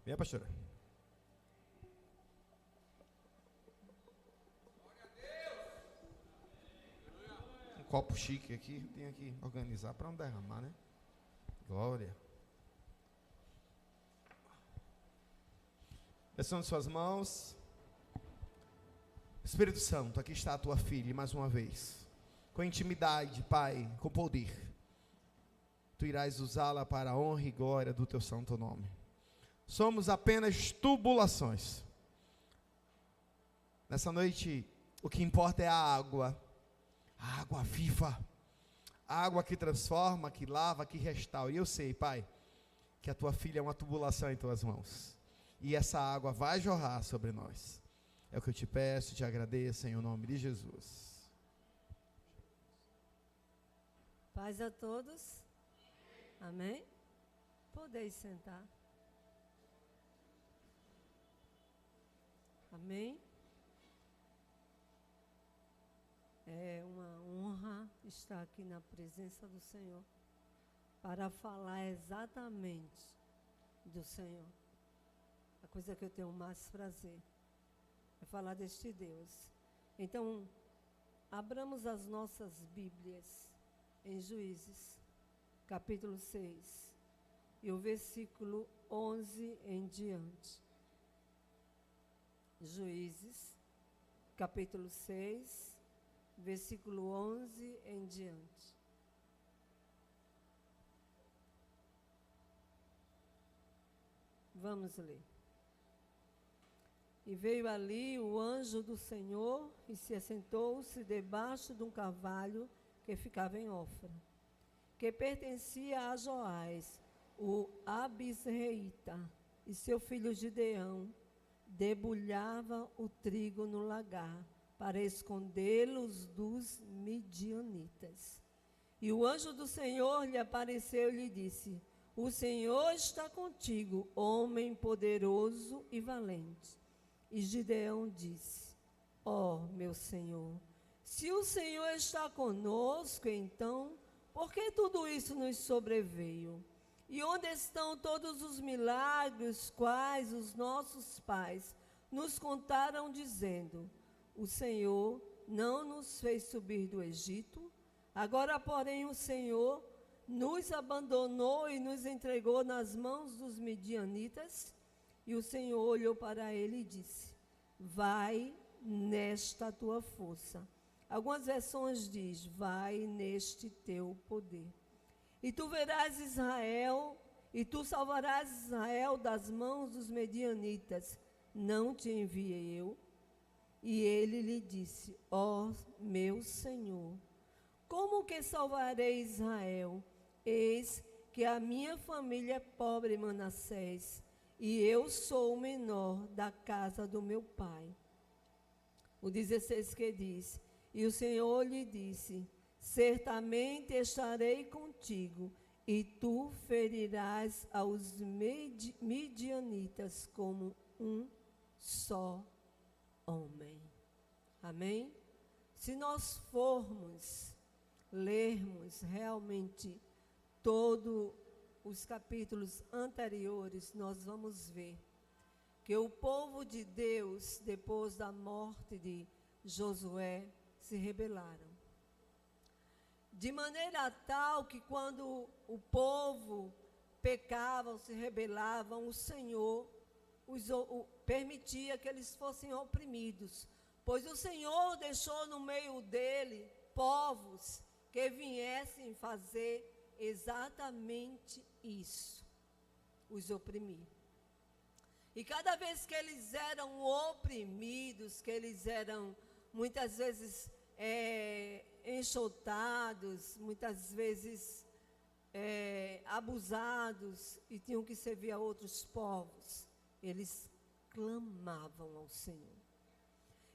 Venha, pastora. Um copo chique aqui, tem que organizar para não derramar, né? Glória. Estão suas mãos. Espírito Santo, aqui está a tua filha mais uma vez. Com intimidade, Pai, com poder. Tu irás usá-la para a honra e glória do teu santo nome. Somos apenas tubulações. Nessa noite, o que importa é a água viva, a água que transforma, que lava, que restaura. E eu sei, Pai, que a tua filha é uma tubulação em tuas mãos. E essa água vai jorrar sobre nós. É o que eu te peço e te agradeço em nome de Jesus. Paz a todos. Amém? Podeis sentar. Amém? É uma honra estar aqui na presença do Senhor para falar exatamente do Senhor. A coisa que eu tenho mais prazer é falar deste Deus. Então, abramos as nossas Bíblias em Juízes, capítulo 6, e o versículo 11 em diante. Juízes, capítulo 6, versículo 11 em diante. Vamos ler. E veio ali o anjo do Senhor e se assentou-se debaixo de um carvalho que ficava em Ofra, que pertencia a Joás, o Abisreita, e seu filho Gideão debulhava o trigo no lagar para escondê-los dos midianitas. E o anjo do Senhor lhe apareceu e lhe disse: o Senhor está contigo, homem poderoso e valente. E Gideão disse: ó, meu Senhor, se o Senhor está conosco, então, por que tudo isso nos sobreveio? E onde estão todos os milagres quais os nossos pais nos contaram, dizendo: o Senhor não nos fez subir do Egito? Agora, porém, o Senhor nos abandonou e nos entregou nas mãos dos midianitas. E o Senhor olhou para ele e disse: vai nesta tua força. Algumas versões diz: vai neste teu poder. E tu verás Israel, e tu salvarás Israel das mãos dos medianitas. Não te enviei eu? E ele lhe disse: ó meu Senhor, como que salvarei Israel? Eis que a minha família é pobre, Manassés, e eu sou o menor da casa do meu pai. O 16 que diz: e o Senhor lhe disse: certamente estarei contigo, e tu ferirás aos midianitas como um só homem. Amém? Se nós formos lermos realmente todos os capítulos anteriores, nós vamos ver que o povo de Deus, depois da morte de Josué, se rebelaram. De maneira tal que quando o povo pecava, se rebelavam, o Senhor permitia que eles fossem oprimidos, pois o Senhor deixou no meio dele povos que viessem fazer exatamente isso, os oprimir. E cada vez que eles eram oprimidos, que eles eram muitas vezes enxotados, muitas vezes abusados e tinham que servir a outros povos, eles clamavam ao Senhor.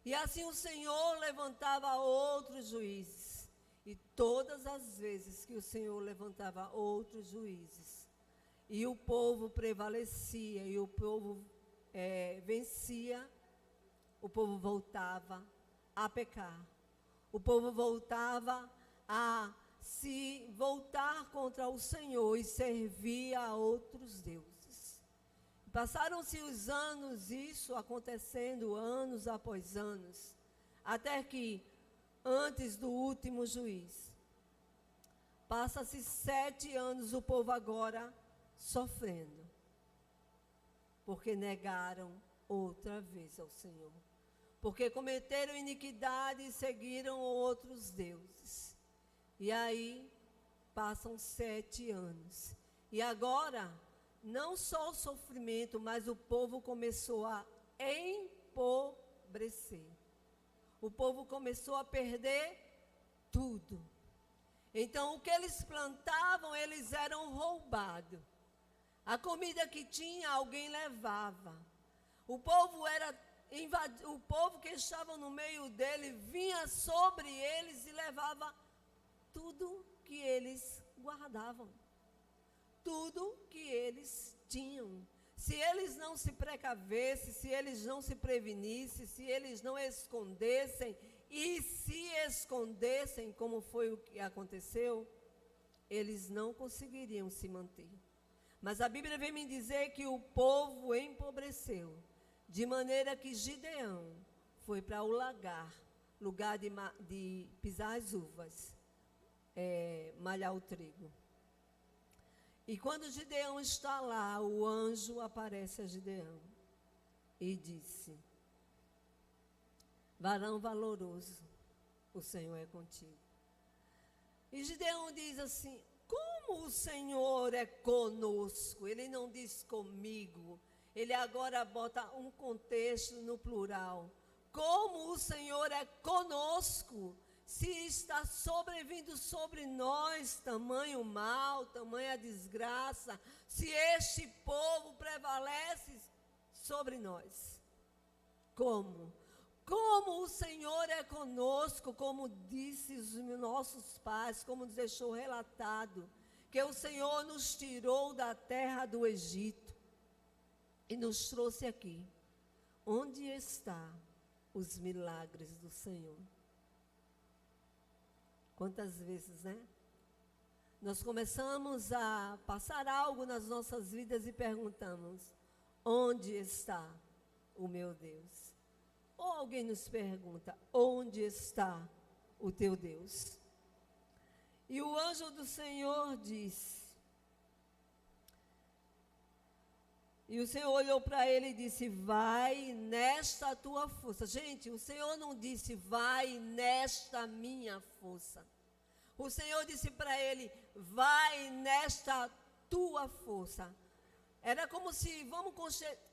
E assim o Senhor levantava outros juízes. E todas as vezes que o Senhor levantava outros juízes, e o povo prevalecia, e o povo vencia, o povo voltava a pecar. O povo voltava a se voltar contra o Senhor e servir a outros deuses. Passaram-se os anos, isso acontecendo anos após anos, até que, antes do último juiz, passa-se 7 anos o povo agora sofrendo, porque negaram outra vez ao Senhor, porque cometeram iniquidade e seguiram outros deuses. E aí, passam 7 anos, e agora, não só o sofrimento, mas o povo começou a empobrecer. O povo começou a perder tudo. Então, o que eles plantavam, eles eram roubados. A comida que tinha, alguém levava. O povo o povo que estava no meio dele vinha sobre eles e levava tudo que eles guardavam. Tudo que eles tinham. Se eles não se precavessem, se eles não se prevenissem, se eles não escondessem, e se escondessem, como foi o que aconteceu, eles não conseguiriam se manter. Mas a Bíblia vem me dizer que o povo empobreceu, de maneira que Gideão foi para o lagar, lugar de pisar as uvas, malhar o trigo. E quando Gideão está lá, o anjo aparece a Gideão e disse: varão valoroso, o Senhor é contigo. E Gideão diz assim: como o Senhor é conosco? Ele não diz comigo, ele agora bota um contexto no plural. Como o Senhor é conosco? Se está sobrevindo sobre nós tamanho mal, tamanha desgraça, se este povo prevalece sobre nós. Como? Como o Senhor é conosco, como disse os nossos pais, como nos deixou relatado, que o Senhor nos tirou da terra do Egito e nos trouxe aqui. Onde estão os milagres do Senhor? Quantas vezes, né? Nós começamos a passar algo nas nossas vidas e perguntamos: onde está o meu Deus? Ou alguém nos pergunta: onde está o teu Deus? E o anjo do Senhor disse, e o Senhor olhou para ele e disse: vai nesta tua força. Gente, o Senhor não disse: vai nesta minha força. O Senhor disse para ele: vai nesta tua força. Era como se, vamos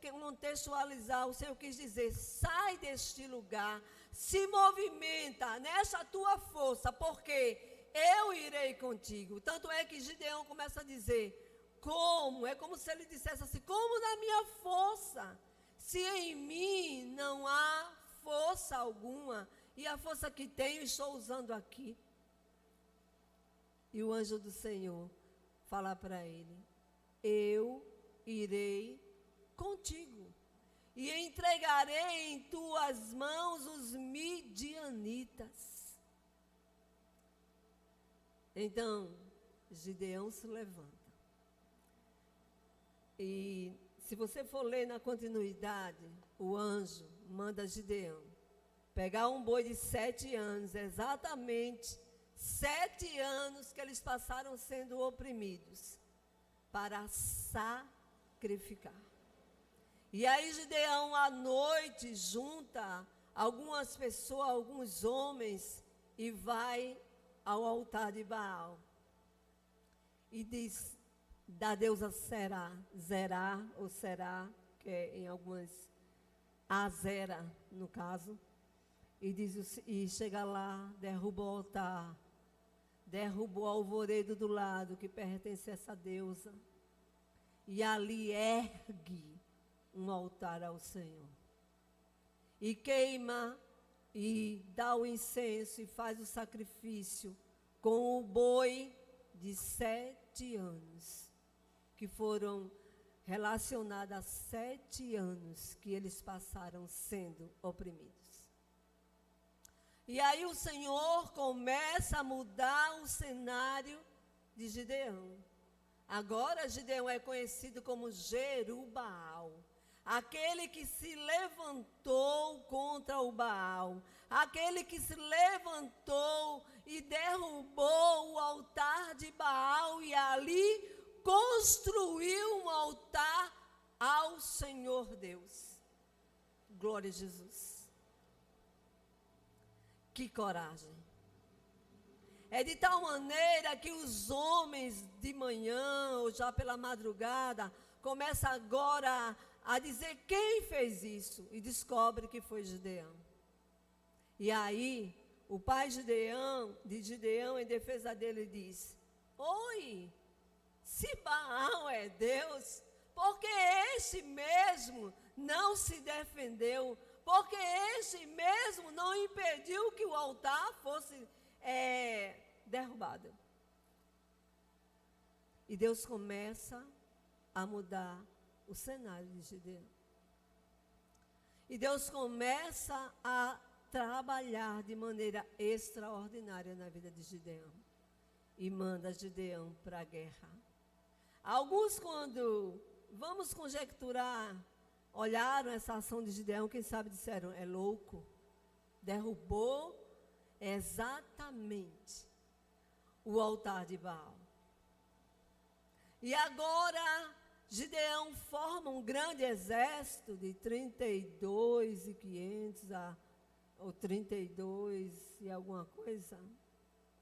contextualizar, o Senhor quis dizer: sai deste lugar, se movimenta nesta tua força, porque eu irei contigo. Tanto é que Gideão começa a dizer: como? É como se ele dissesse assim: como na minha força? Se em mim não há força alguma, e a força que tenho estou usando aqui. E o anjo do Senhor fala para ele: eu irei contigo, e entregarei em tuas mãos os midianitas. Então, Gideão se levanta. E se você for ler na continuidade, o anjo manda Gideão pegar um boi de 7 anos, exatamente 7 anos que eles passaram sendo oprimidos, para sacrificar. E aí Gideão à noite junta algumas pessoas, alguns homens, e vai ao altar de Baal. E diz da deusa Zerá, ou Será, que é em algumas, Azera, no caso, e chega lá, derruba o altar, derruba o alvoredo do lado, que pertence a essa deusa, e ali ergue um altar ao Senhor, e queima, e dá o incenso, e faz o sacrifício, com o boi de 7 anos, que foram relacionados a 7 anos que eles passaram sendo oprimidos. E aí o Senhor começa a mudar o cenário de Gideão. Agora Gideão é conhecido como Jerubaal, aquele que se levantou contra o Baal, aquele que se levantou e derrubou o altar de Baal e ali construiu um altar ao Senhor Deus. Glória a Jesus. Que coragem. É de tal maneira que os homens de manhã ou já pela madrugada começam agora a dizer quem fez isso e descobre que foi Gideão. E aí, o pai de Gideão, em defesa dele, diz: oi, se Baal é Deus, porque este mesmo não se defendeu, porque este mesmo não impediu que o altar fosse derrubado. E Deus começa a mudar o cenário de Gideão. E Deus começa a trabalhar de maneira extraordinária na vida de Gideão. E manda Gideão para a guerra. Alguns, quando vamos conjecturar, olharam essa ação de Gideão, quem sabe disseram: é louco. Derrubou exatamente o altar de Baal. E agora Gideão forma um grande exército de 32.500 ou 32 e alguma coisa,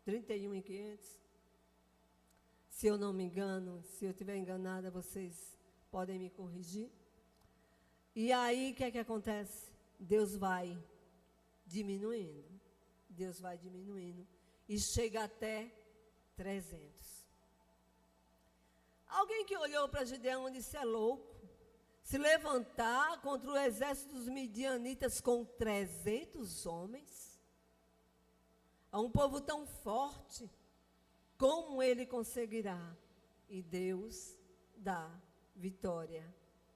31.500. Se eu não me engano, se eu estiver enganada, vocês podem me corrigir. E aí, o que é que acontece? Deus vai diminuindo. Deus vai diminuindo. E chega até 300. Alguém que olhou para Gideão e disse: é louco. Se levantar contra o exército dos midianitas com 300 homens? A um povo tão forte, como ele conseguirá? E Deus dá vitória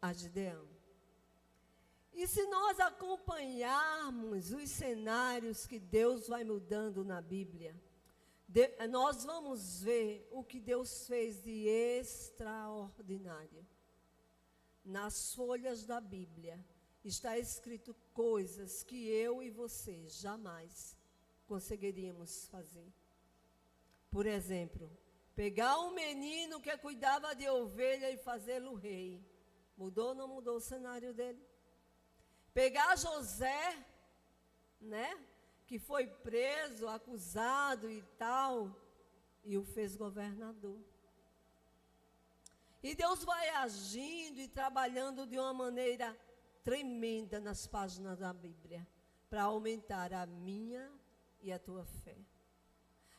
a Gideão. E se nós acompanharmos os cenários que Deus vai mudando na Bíblia, nós vamos ver o que Deus fez de extraordinário. Nas folhas da Bíblia está escrito coisas que eu e você jamais conseguiríamos fazer. Por exemplo, pegar um menino que cuidava de ovelha e fazê-lo rei. Mudou ou não mudou o cenário dele? Pegar José, né, que foi preso, acusado e tal, e o fez governador. E Deus vai agindo e trabalhando de uma maneira tremenda nas páginas da Bíblia, para aumentar a minha e a tua fé.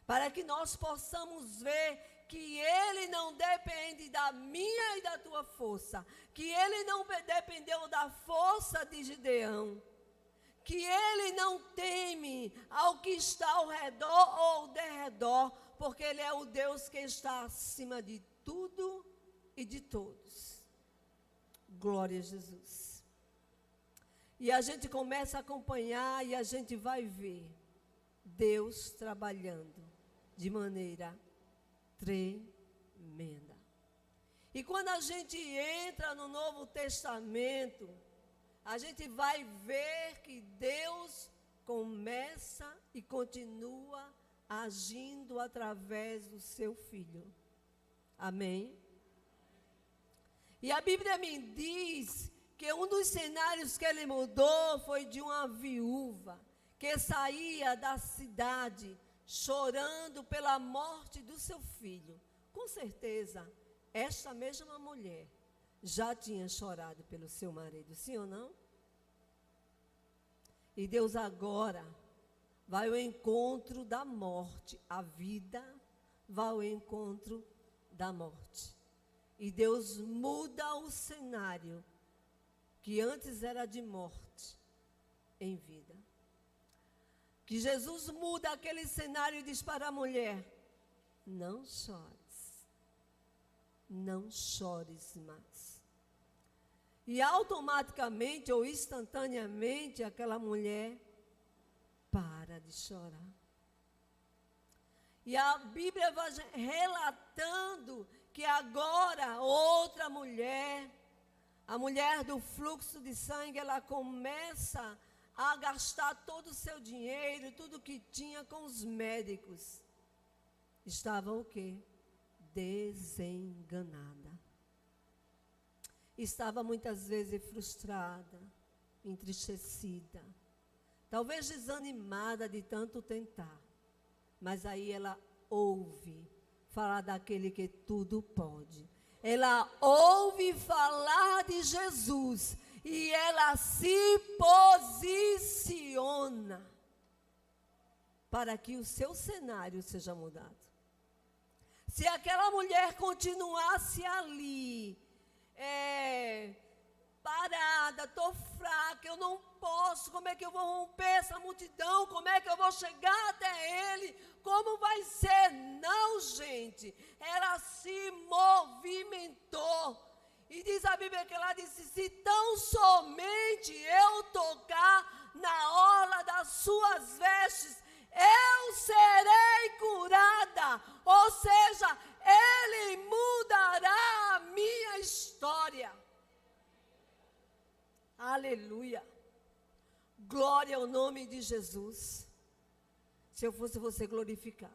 Para que nós possamos ver que Ele não depende da minha e da tua força, que Ele não dependeu da força de Gideão, que Ele não teme ao que está ao redor ou ao derredor, porque Ele é o Deus que está acima de tudo e de todos. Glória a Jesus. E a gente começa a acompanhar e a gente vai ver Deus trabalhando de maneira tremenda. E quando a gente entra no Novo Testamento, a gente vai ver que Deus começa e continua agindo através do seu Filho. Amém? E a Bíblia me diz que um dos cenários que ele mudou foi de uma viúva que saía da cidade chorando pela morte do seu filho. Com certeza, esta mesma mulher já tinha chorado pelo seu marido, sim ou não? E Deus agora vai ao encontro da morte. A vida vai ao encontro da morte. E Deus muda o cenário que antes era de morte em vida. Que Jesus muda aquele cenário e diz para a mulher: não chores, não chores mais. E automaticamente ou instantaneamente aquela mulher para de chorar. E a Bíblia vai relatando que agora outra mulher, a mulher do fluxo de sangue, ela começa a gastar todo o seu dinheiro, tudo que tinha com os médicos. Estava o quê? Desenganada. Estava muitas vezes frustrada, entristecida, talvez desanimada de tanto tentar. Mas aí ela ouve falar daquele que tudo pode. Ela ouve falar de Jesus e ela se posiciona para que o seu cenário seja mudado. Se aquela mulher continuasse ali, parada, estou fraca, eu não posso, como é que eu vou romper essa multidão, como é que eu vou chegar até ele, como vai ser? Não, gente, ela se movimentou, e diz a Bíblia que ela disse, se tão somente eu tocar na orla das suas vestes, eu serei curada, ou seja, ele mudará a minha história. Aleluia. Glória ao nome de Jesus. Se eu fosse você, glorificava.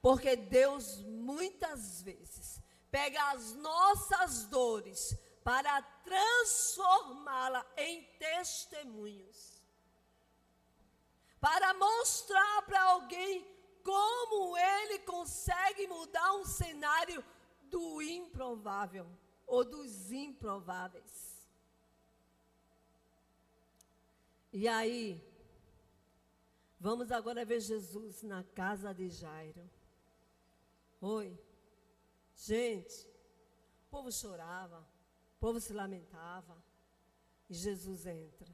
Porque Deus muitas vezes pega as nossas dores para transformá-la em testemunhos. Para mostrar para alguém como ele consegue mudar um cenário do improvável ou dos improváveis. E aí, vamos agora ver Jesus na casa de Jairo. Oi, gente, o povo chorava, o povo se lamentava, e Jesus entra.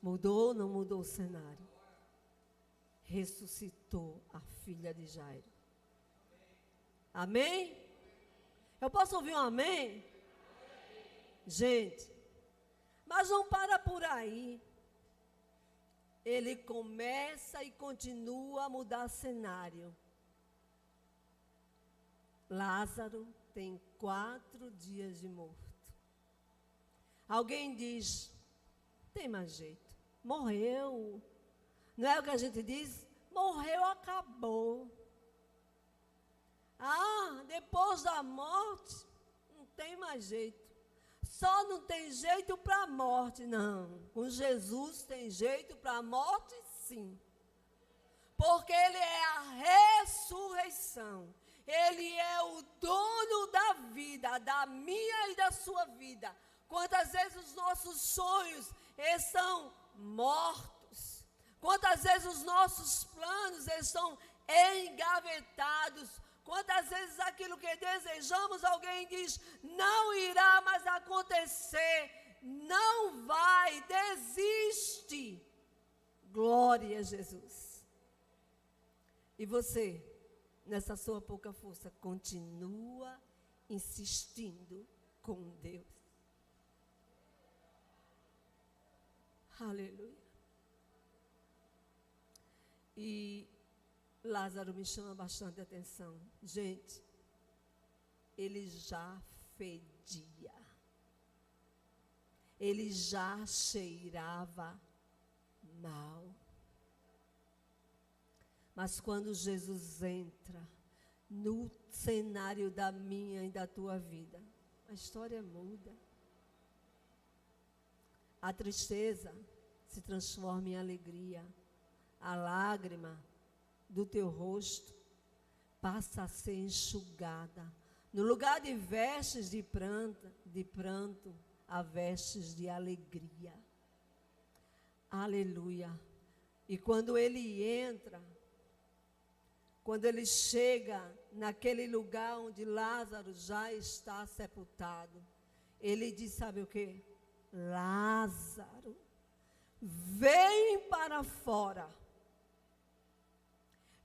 Mudou ou não mudou o cenário? Ressuscitou a filha de Jairo. Amém? Eu posso ouvir um amém? Gente, mas não para por aí. Ele começa e continua a mudar cenário. Lázaro tem 4 dias de morto. Alguém diz, tem mais jeito, morreu. Não é o que a gente diz? Morreu, acabou. Depois da morte, não tem mais jeito. Só não tem jeito para a morte, não. Com Jesus tem jeito para a morte, sim. Porque Ele é a ressurreição. Ele é o dono da vida, da minha e da sua vida. Quantas vezes os nossos sonhos estão mortos. Quantas vezes os nossos planos estão engavetados. Quantas vezes aquilo que desejamos, alguém diz, não irá mais acontecer, não vai, desiste. Glória a Jesus. E você, nessa sua pouca força, continua insistindo com Deus. Aleluia. E Lázaro me chama bastante atenção. Gente, ele já fedia. Ele já cheirava mal. Mas quando Jesus entra no cenário da minha e da tua vida, a história muda. A tristeza se transforma em alegria. A lágrima do teu rosto passa a ser enxugada. No lugar de vestes de pranto, há vestes de alegria. Aleluia. E quando ele entra, quando ele chega naquele lugar onde Lázaro já está sepultado, ele diz, sabe o quê? Lázaro, vem para fora.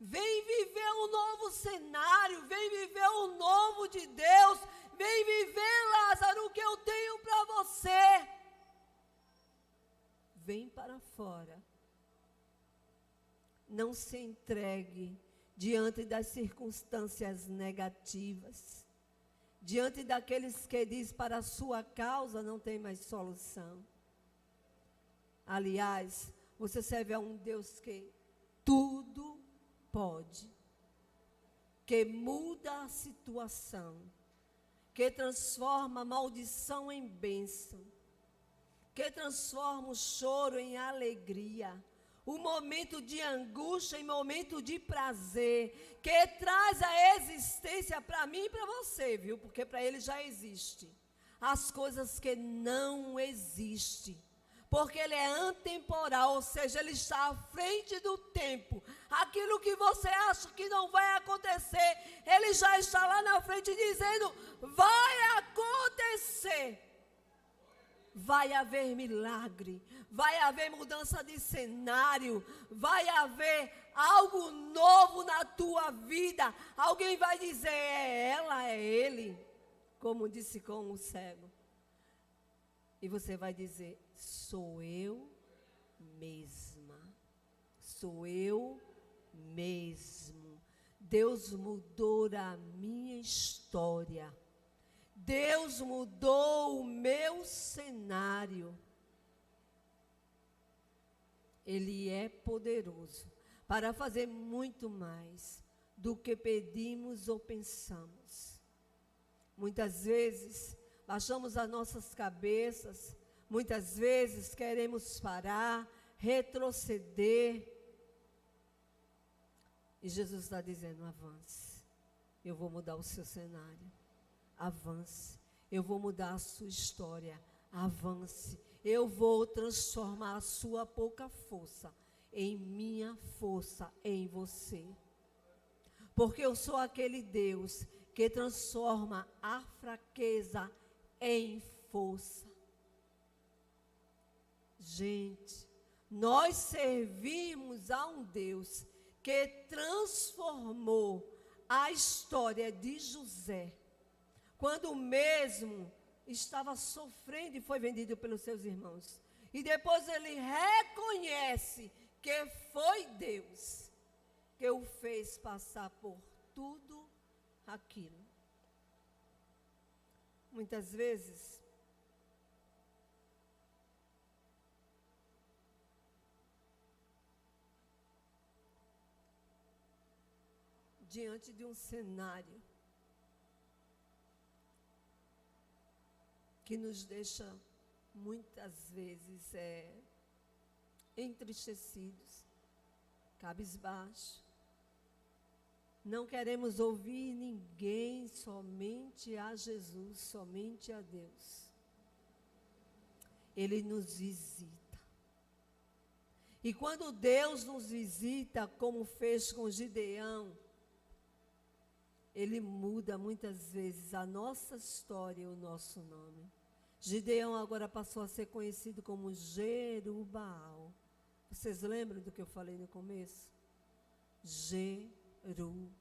Vem viver um novo cenário, vem viver o novo de Deus, vem viver, Lázaro, o que eu tenho para você. Vem para fora. Não se entregue diante das circunstâncias negativas, diante daqueles que diz para a sua causa não tem mais solução. Aliás, você serve a um Deus que tudo pode, que muda a situação, que transforma a maldição em bênção, que transforma o choro em alegria, o momento de angústia em momento de prazer, que traz a existência para mim e para você, viu? Porque para ele já existe. As coisas que não existem. Porque ele é antemporal, ou seja, ele está à frente do tempo. Aquilo que você acha que não vai acontecer, ele já está lá na frente dizendo, vai acontecer. Vai haver milagre, vai haver mudança de cenário, vai haver algo novo na tua vida. Alguém vai dizer, é ela, é ele, como disse com o cego. E você vai dizer, sou eu mesma, sou eu mesmo. Deus mudou a minha história. Deus mudou o meu cenário. Ele é poderoso para fazer muito mais do que pedimos ou pensamos. Muitas vezes, baixamos as nossas cabeças, muitas vezes queremos parar, retroceder. E Jesus está dizendo, avance, eu vou mudar o seu cenário. Avance, eu vou mudar a sua história. Avance, eu vou transformar a sua pouca força em minha força em você. Porque eu sou aquele Deus que transforma a fraqueza em força. Gente, nós servimos a um Deus que transformou a história de José, quando mesmo estava sofrendo e foi vendido pelos seus irmãos. E depois ele reconhece que foi Deus que o fez passar por tudo aquilo. Muitas vezes, diante de um cenário que nos deixa muitas vezes entristecidos, cabisbaixos. Não queremos ouvir ninguém, somente a Jesus, somente a Deus. Ele nos visita. E quando Deus nos visita, como fez com Gideão, Ele muda muitas vezes a nossa história e o nosso nome. Gideão agora passou a ser conhecido como Jerubaal. Vocês lembram do que eu falei no começo? Jerubaal.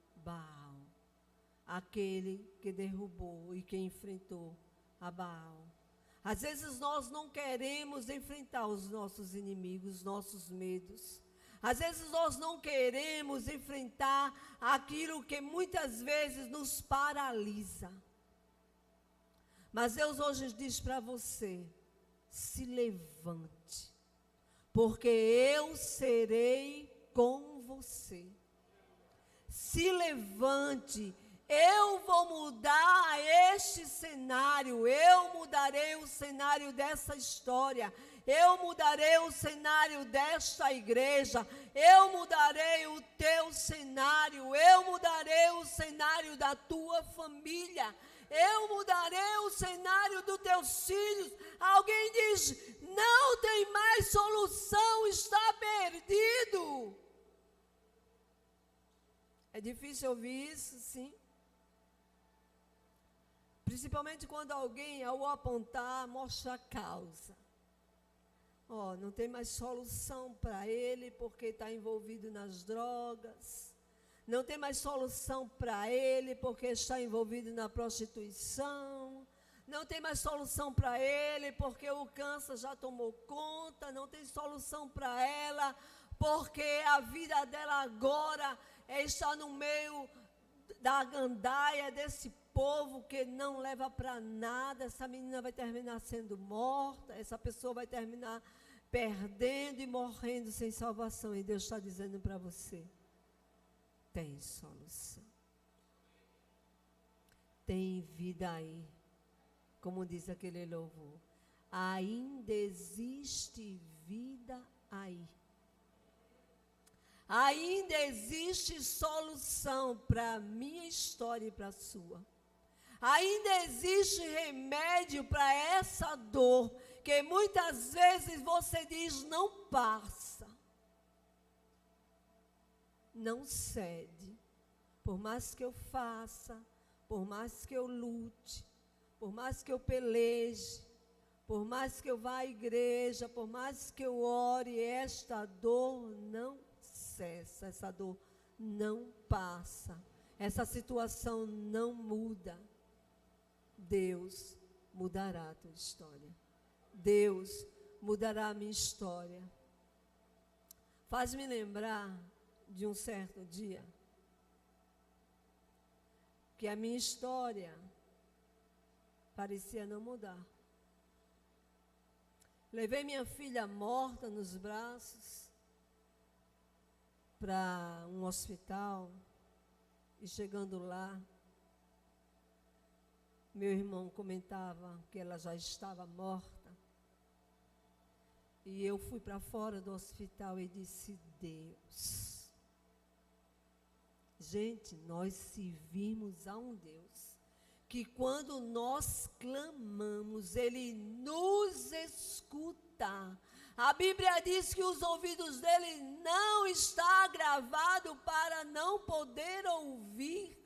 Aquele que derrubou e que enfrentou a Baal. Às vezes nós não queremos enfrentar os nossos inimigos, os nossos medos. Às vezes nós não queremos enfrentar aquilo que muitas vezes nos paralisa. Mas Deus hoje diz para você, se levante, porque eu serei com você. Se levante, eu vou mudar este cenário, eu mudarei o cenário dessa história. Eu mudarei o cenário desta igreja, eu mudarei o teu cenário, eu mudarei o cenário da tua família, eu mudarei o cenário dos teus filhos. Alguém diz, não tem mais solução, está perdido. É difícil ouvir isso, sim. Principalmente quando alguém, ao apontar, mostra a causa. Não tem mais solução para ele porque está envolvido nas drogas. Não tem mais solução para ele porque está envolvido na prostituição. Não tem mais solução para ele porque o câncer já tomou conta. Não tem solução para ela porque a vida dela agora é estar no meio da gandaia desse povo que não leva para nada. Essa menina vai terminar sendo morta, essa pessoa vai terminar perdendo e morrendo sem salvação. E Deus está dizendo para você: tem solução. Tem vida aí. Como diz aquele louvor, ainda existe vida aí. Ainda existe solução para a minha história e para a sua. Ainda existe remédio para essa dor, que muitas vezes você diz: não passa. Não cede. Por mais que eu faça, por mais que eu lute, por mais que eu peleje, por mais que eu vá à igreja, por mais que eu ore, esta dor não cessa, essa dor não passa, essa situação não muda. Deus mudará a tua história. Deus mudará a minha história. Faz-me lembrar de um certo dia que a minha história parecia não mudar. Levei minha filha morta nos braços para um hospital, e chegando lá, meu irmão comentava que ela já estava morta. E eu fui para fora do hospital e disse: Deus. Gente, nós servimos a um Deus que quando nós clamamos, Ele nos escuta. A Bíblia diz que os ouvidos dele não estão gravados para não poder ouvir.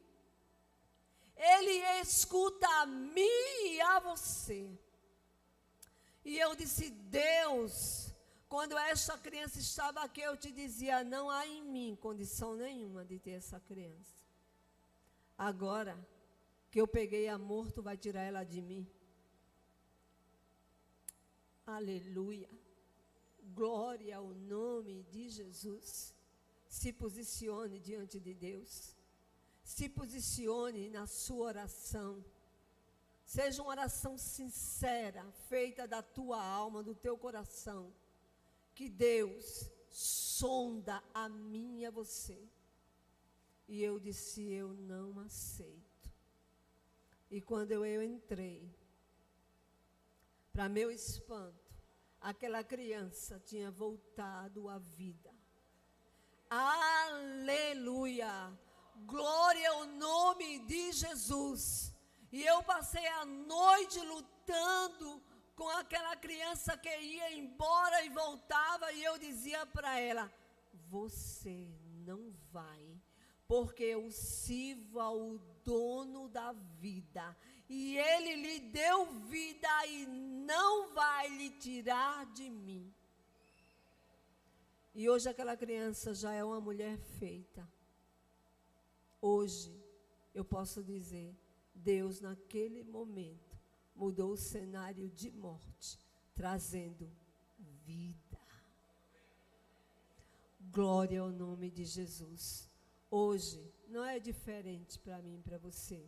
Ele escuta a mim e a você. E eu disse: Deus, quando essa criança estava aqui, eu te dizia: não há em mim condição nenhuma de ter essa criança. Agora que eu peguei amor, tu vai tirar ela de mim. Aleluia. Glória ao nome de Jesus. Se posicione diante de Deus. Se posicione na sua oração. Seja uma oração sincera, feita da tua alma, do teu coração. Que Deus sonda a mim e a você. E eu disse: eu não aceito. E quando eu entrei, para meu espanto, aquela criança tinha voltado à vida. Aleluia! Glória ao nome de Jesus. E eu passei a noite lutando com aquela criança que ia embora e voltava. E eu dizia para ela: você não vai, porque eu sirvo ao dono da vida. E Ele lhe deu vida e não vai lhe tirar de mim. E hoje aquela criança já é uma mulher feita. Hoje eu posso dizer: Deus naquele momento mudou o cenário de morte, trazendo vida. Glória ao nome de Jesus. Hoje não é diferente para mim e para você.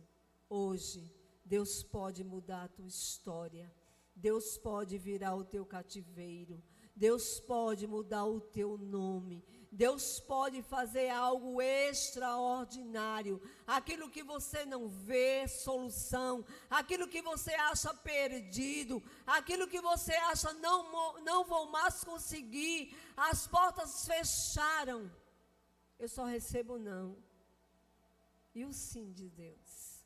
Hoje Deus pode mudar a tua história. Deus pode virar o teu cativeiro. Deus pode mudar o teu nome. Deus pode fazer algo extraordinário. Aquilo que você não vê solução, aquilo que você acha perdido, aquilo que você acha não vou mais conseguir, as portas fecharam. Eu só recebo não. E o sim de Deus.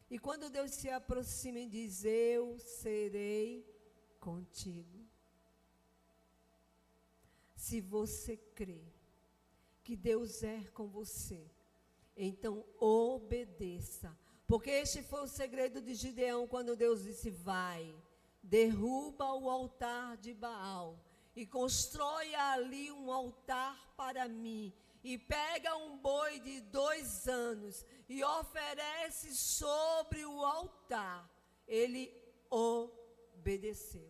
E quando Deus se aproxima e diz: eu serei contigo. Se você crê que Deus é com você, então obedeça. Porque este foi o segredo de Gideão, quando Deus disse: vai, derruba o altar de Baal e constrói ali um altar para mim. E pega um boi de 2 anos e oferece sobre o altar. Ele obedeceu.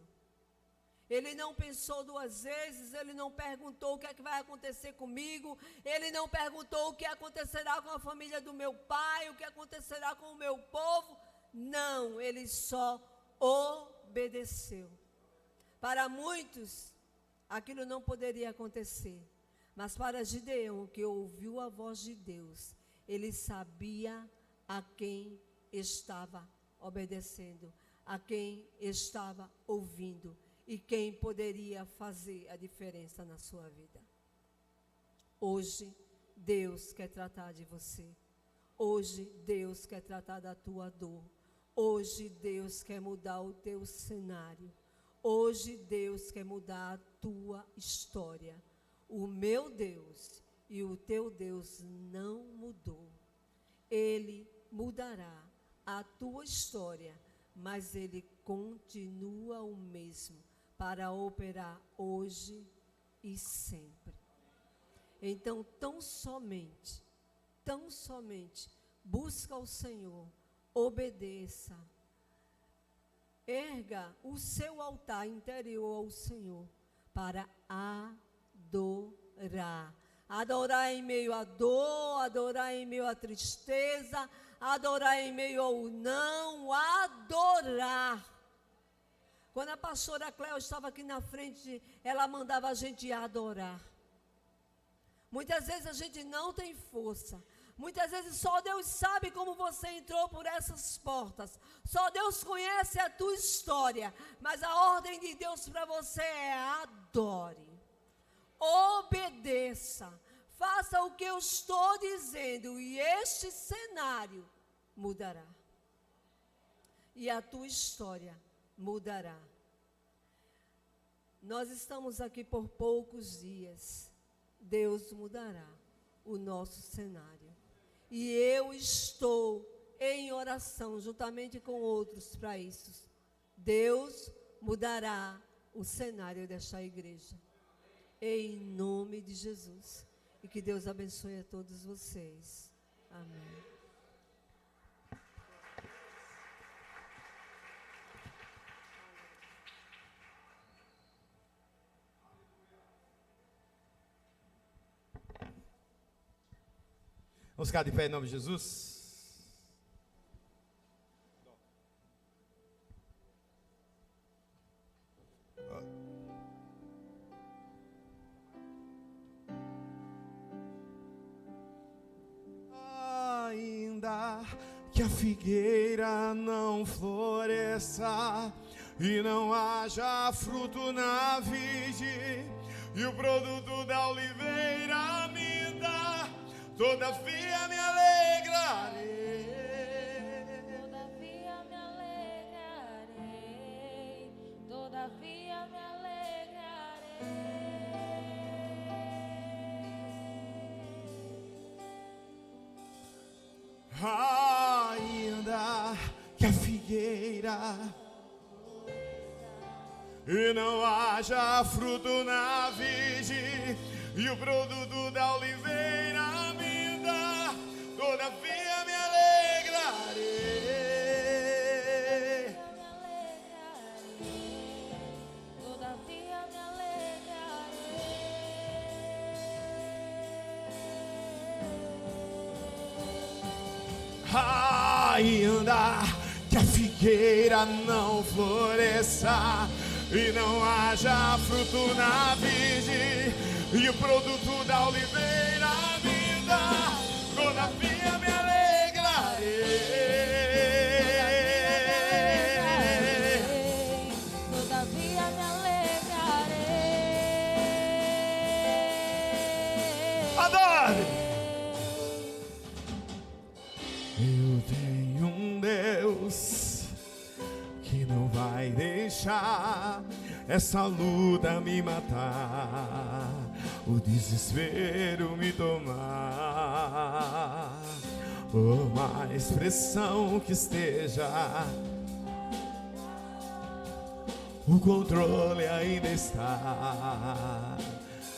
Ele não pensou duas vezes, ele não perguntou o que é que vai acontecer comigo, ele não perguntou o que acontecerá com a família do meu pai, o que acontecerá com o meu povo. Não, ele só obedeceu. Para muitos, aquilo não poderia acontecer, mas para Gideão, que ouviu a voz de Deus, ele sabia a quem estava obedecendo, a quem estava ouvindo e quem poderia fazer a diferença na sua vida. Hoje, Deus quer tratar de você. Hoje, Deus quer tratar da tua dor. Hoje, Deus quer mudar o teu cenário. Hoje, Deus quer mudar a tua história. O meu Deus e o teu Deus não mudou. Ele mudará a tua história, mas Ele continua o mesmo para operar hoje e sempre. Então, tão somente, busca o Senhor, obedeça, erga o seu altar interior ao Senhor para adorar. Adorar em meio à dor, adorar em meio à tristeza, adorar em meio ao não, adorar. Quando a pastora Cléo estava aqui na frente, ela mandava a gente adorar. Muitas vezes a gente não tem força. Muitas vezes só Deus sabe como você entrou por essas portas. Só Deus conhece a tua história. Mas a ordem de Deus para você é adore. Obedeça. Faça o que eu estou dizendo e este cenário mudará. E a tua história mudará. Nós estamos aqui por poucos dias. Deus mudará o nosso cenário. E eu estou em oração juntamente com outros para isso. Deus mudará o cenário desta igreja. Em nome de Jesus. E que Deus abençoe a todos vocês. Amém. Vamos ficar de pé em nome de Jesus. Ainda que a figueira não floresça e não haja fruto na vide e o produto da oliveira minta, todavia me alegrarei. Todavia me alegrarei. Todavia me alegrarei. Ainda que a figueira e não haja fruto na vide e o produto da oliveira minta, todavia me alegrarei. Todavia me alegrarei. Ainda que a figueira não floresça e não haja fruto na vide e o produto da oliveira minta, todavia me alegrarei. Todavia me alegrarei. Adore! Eu tenho um Deus que não vai deixar essa luta me matar, o desespero me tomar. Por mais pressão que esteja, o controle ainda está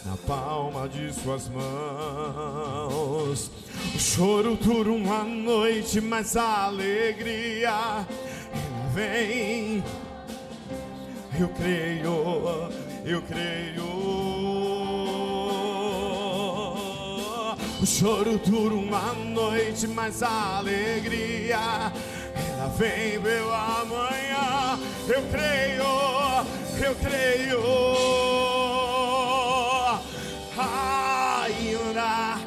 na palma de suas mãos. O choro dura uma noite, mas a alegria ela vem eu creio, eu creio. O choro dura uma noite, mas a alegria ela vem pela manhã. Eu creio, eu creio. Ainda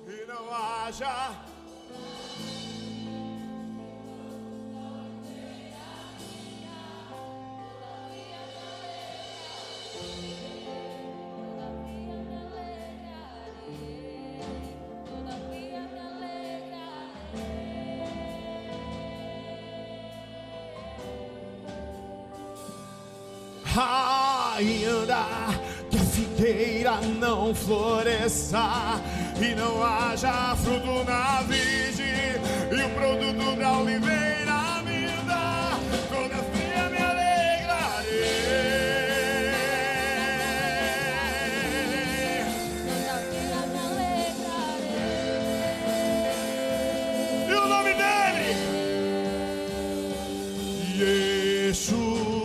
e não haja. Ainda que a figueira não floresça e não haja fruto na vide e o produto da oliveira me dá, todavia me alegrarei. Todavia me alegrarei. E o nome dele? Yeshua.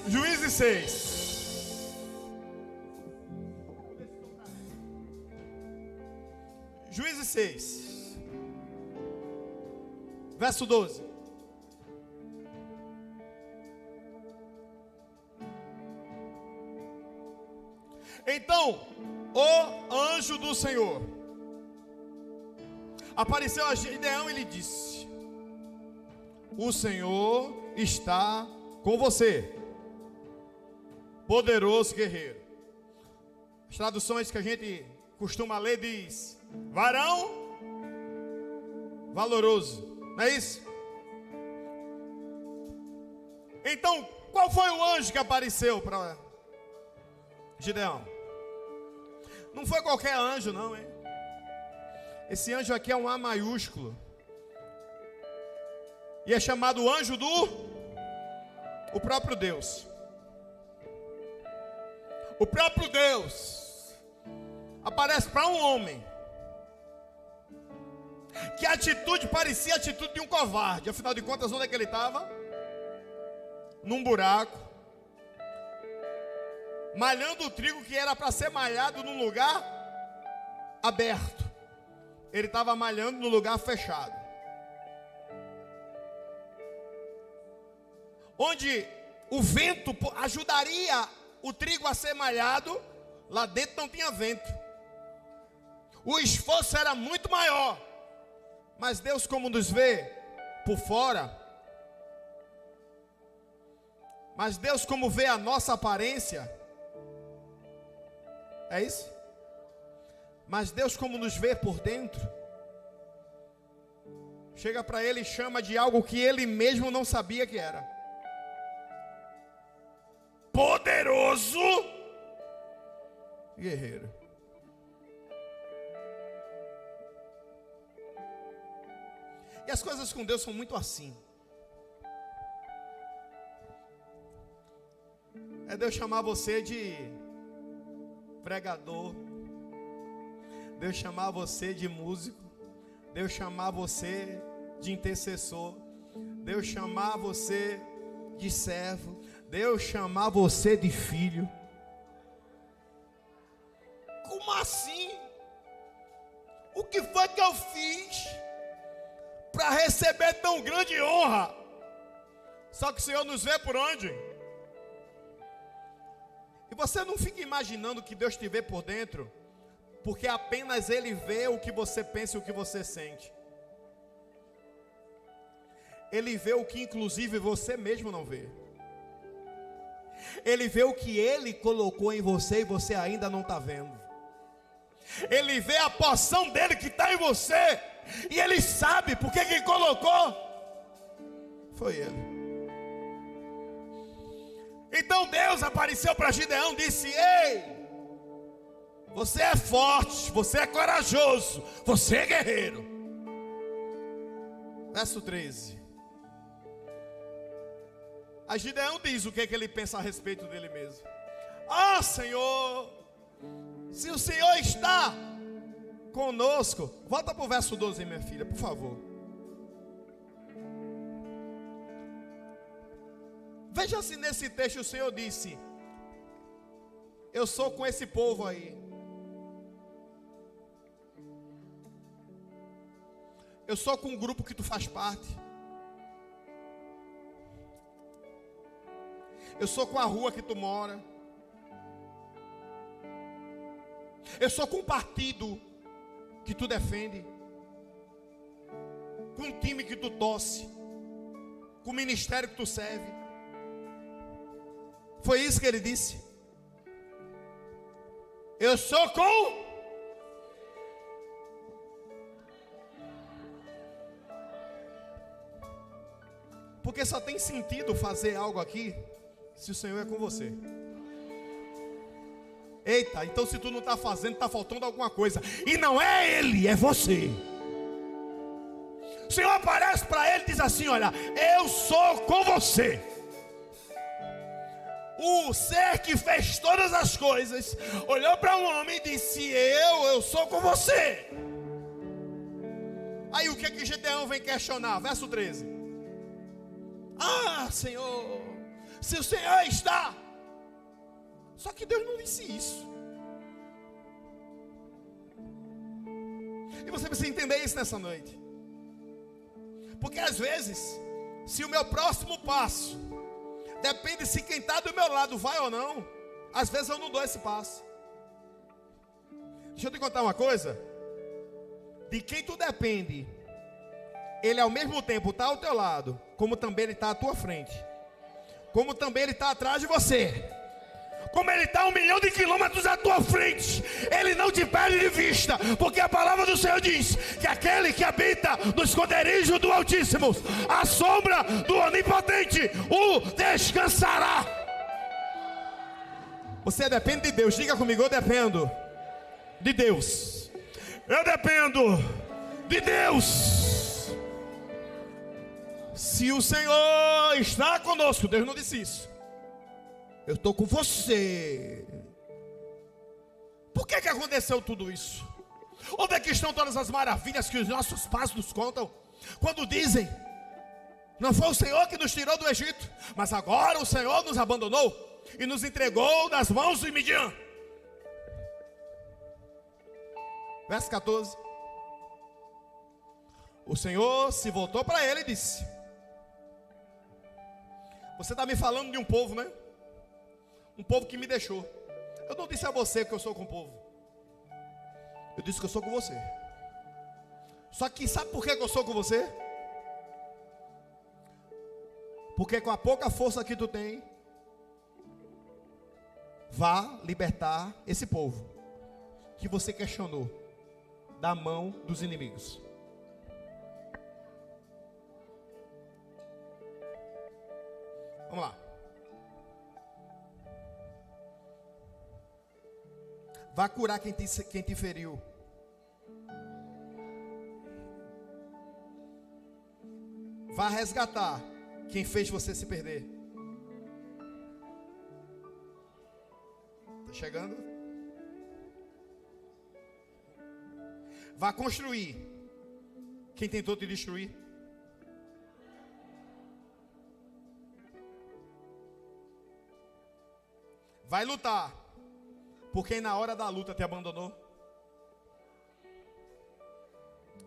Juízes 6. Juízes 6. Verso 12. Então, o anjo do Senhor apareceu a Gideão e lhe disse: o Senhor está com você, poderoso guerreiro. As traduções que a gente costuma ler diz: varão valoroso, não é isso? Então, qual foi o anjo que apareceu para Gideão? Não foi qualquer anjo não, hein? Esse anjo aqui é um A maiúsculo. E é chamado anjo do o próprio Deus. O próprio Deus aparece para um homem que a atitude parecia a atitude de um covarde. Afinal de contas, onde é que ele estava? Num buraco, malhando o trigo que era para ser malhado num lugar aberto. Ele estava malhando no lugar fechado, onde o vento ajudaria o trigo a ser malhado. Lá dentro não tinha vento, o esforço era muito maior. Mas Deus, como nos vê por fora, mas Deus, como vê a nossa aparência, é isso? Mas Deus, como nos vê por dentro, chega para ele e chama de algo que ele mesmo não sabia que era: poderoso guerreiro. E as coisas com Deus são muito assim. É Deus chamar você de pregador, Deus chamar você de músico, Deus chamar você de intercessor, Deus chamar você de servo, Deus chamar você de filho. Como assim? O que foi que eu fiz para receber tão grande honra? Só que o Senhor nos vê por onde? E você não fica imaginando que Deus te vê por dentro, porque apenas Ele vê o que você pensa e o que você sente. Ele vê o que inclusive você mesmo não vê. Ele vê o que Ele colocou em você e você ainda não está vendo. Ele vê a porção dele que está em você, e Ele sabe porque quem colocou foi Ele. Então Deus apareceu para Gideão e disse: ei, você é forte, você é corajoso, você é guerreiro. Verso 13. Aí Gideão diz o que é que ele pensa a respeito dele mesmo. Ah, Senhor, se o Senhor está conosco. Volta para o verso 12, minha filha, por favor. Veja se nesse texto o Senhor disse: eu sou com esse povo aí. Eu sou com o grupo que tu faz parte. Eu sou com a rua que tu mora. Eu sou com o partido que tu defende. Com o time que tu torce. Com o ministério que tu serve. Foi isso que ele disse. Eu sou com... Porque só tem sentido fazer algo aqui se o Senhor é com você. Eita, então se tu não está fazendo, está faltando alguma coisa. E não é Ele, é você. O Senhor aparece para ele e diz assim: olha, eu sou com você. O ser que fez todas as coisas olhou para um homem e disse: eu sou com você. Aí o que que Gideão vem questionar? Verso 13. Ah, Senhor, se o Senhor está... Só que Deus não disse isso. E você precisa entender isso nessa noite. Porque às vezes, se o meu próximo passo depende se quem está do meu lado vai ou não, às vezes eu não dou esse passo. Deixa eu te contar uma coisa. De quem tu depende, Ele ao mesmo tempo está ao teu lado, como também Ele está à tua frente, como também Ele está atrás de você, como Ele está 1 milhão de quilômetros à tua frente. Ele não te perde de vista, porque a palavra do Senhor diz que aquele que habita no esconderijo do Altíssimo, à sombra do Onipotente, o descansará. Você depende de Deus. Diga comigo: eu dependo de Deus. Eu dependo de Deus. Se o Senhor está conosco, Deus não disse isso. Eu estou com você. Por que aconteceu tudo isso? Onde é que estão todas as maravilhas que os nossos pais nos contam? Quando dizem: não foi o Senhor que nos tirou do Egito, mas agora o Senhor nos abandonou e nos entregou nas mãos de Midian. Verso 14. O Senhor se voltou para ele e disse: você está me falando de um povo, né? Um povo que me deixou. Eu não disse a você que eu sou com o povo. Eu disse que eu sou com você. Só que sabe por que eu sou com você? Porque com a pouca força que tu tem, vá libertar esse povo que você questionou da mão dos inimigos. Vamos lá. Vá curar quem te feriu. Vá resgatar quem fez você se perder. Está chegando? Vá construir quem tentou te destruir. Vai lutar por quem na hora da luta te abandonou.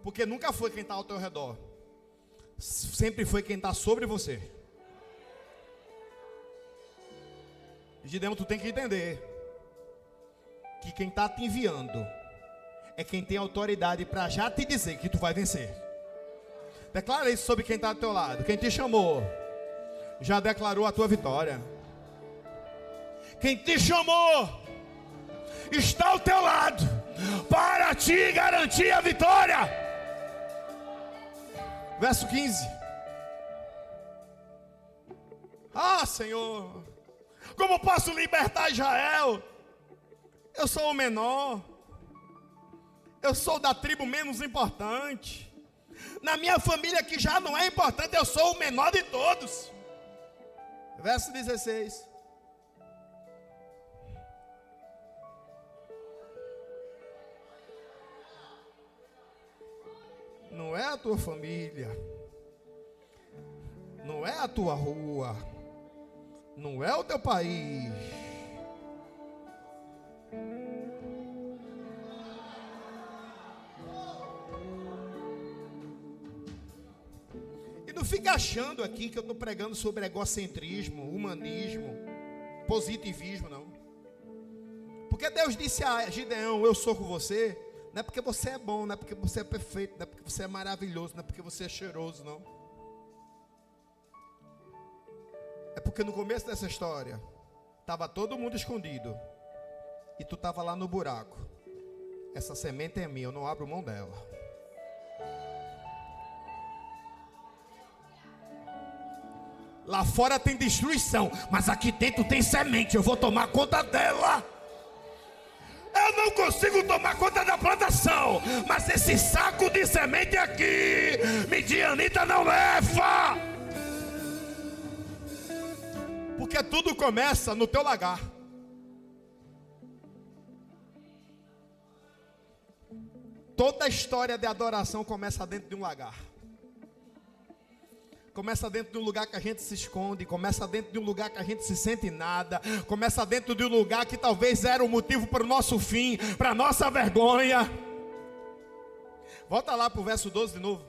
Porque nunca foi quem está ao teu redor, sempre foi quem está sobre você. Gideão, tu tem que entender que quem está te enviando é quem tem autoridade para já te dizer que tu vai vencer. Declara isso sobre quem está do teu lado. Quem te chamou já declarou a tua vitória. Quem te chamou está ao teu lado para te garantir a vitória. Verso 15. Ah, Senhor, como posso libertar Israel? Eu sou o menor, eu sou da tribo menos importante. Na minha família, que já não é importante, eu sou o menor de todos. Verso 16. Não é a tua família, não é a tua rua, não é o teu país. E não fica achando aqui que eu estou pregando sobre egocentrismo, humanismo, positivismo, não. Porque Deus disse a Gideão: eu sou com você. Não é porque você é bom, não é porque você é perfeito, não é porque você é maravilhoso, não é porque você é cheiroso, não. É porque no começo dessa história estava todo mundo escondido e tu estava lá no buraco. Essa semente é minha, eu não abro mão dela. Lá fora tem destruição, mas aqui dentro tem semente, eu vou tomar conta dela. Eu não consigo tomar conta da plantação, mas esse saco de semente aqui, Midianita não leva. Porque tudo começa no teu lagar. Toda a história de adoração começa dentro de um lagar. Começa dentro de um lugar que a gente se esconde. Começa dentro de um lugar que a gente se sente nada. Começa dentro de um lugar que talvez era o motivo para o nosso fim, para a nossa vergonha. Volta lá para o verso 12 de novo.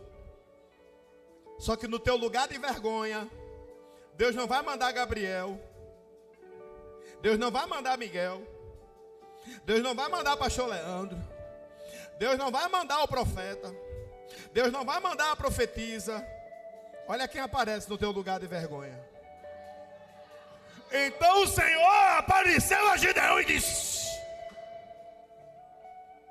Só que no teu lugar de vergonha, Deus não vai mandar Gabriel, Deus não vai mandar Miguel, Deus não vai mandar pastor Leandro, Deus não vai mandar o profeta, Deus não vai mandar a profetisa. Olha quem aparece no teu lugar de vergonha. Então o Senhor apareceu a Gideão e disse: